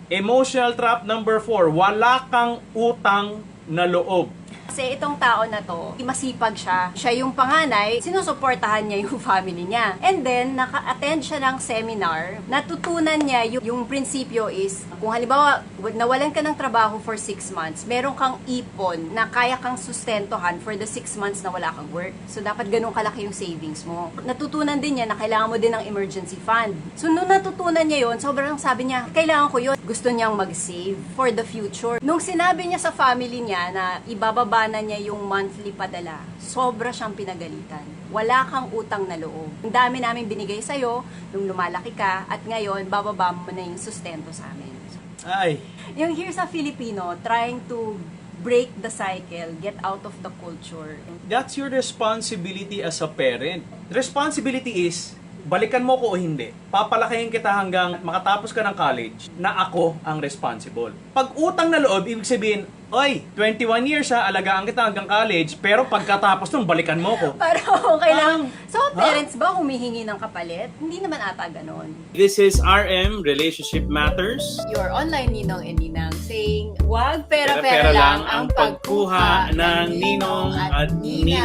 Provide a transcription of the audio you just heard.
Emotional trap number 4, wala kang utang na loob. Kasi itong tao na to, masipag siya. Siya yung panganay, sinusuportahan niya yung family niya. And then, naka-attend siya ng seminar. Natutunan niya yung prinsipyo is, kung halimbawa, nawalan ka ng trabaho for 6 months, meron kang ipon na kaya kang sustentohan for the 6 months na wala kang work. So, dapat ganun kalaki yung savings mo. Natutunan din niya na kailangan mo din ng emergency fund. So, nung natutunan niya yun, sobrang sabi niya, kailangan ko yun. Gusto niyang mag-save for the future. Nung sinabi niya sa family niya na ibababa na niya yung monthly padala, sobra siyang pinagalitan. Wala kang utang na loob. Ang dami namin binigay sa'yo nung lumalaki ka at ngayon, bababa mo na yung sustento sa amin. Ay, Yung here sa Filipino, trying to break the cycle, get out of the culture. that's your responsibility as a parent. Responsibility is, balikan mo ko o hindi. Papalakihin kita hanggang makatapos ka ng college na ako ang responsible. Pag utang na loob, ibig sabihin, oy, 21 years ha, alagaan kita hanggang college, pero pagkatapos nun, balikan mo ko. Parang okay lang. So, parents ba humihingi ng kapalit? Hindi naman ata ganon. This is RM, Relationship Matters. Your online ninong and ninang saying, wag Pera-pera lang ang pagkuha ng ninong at ninang.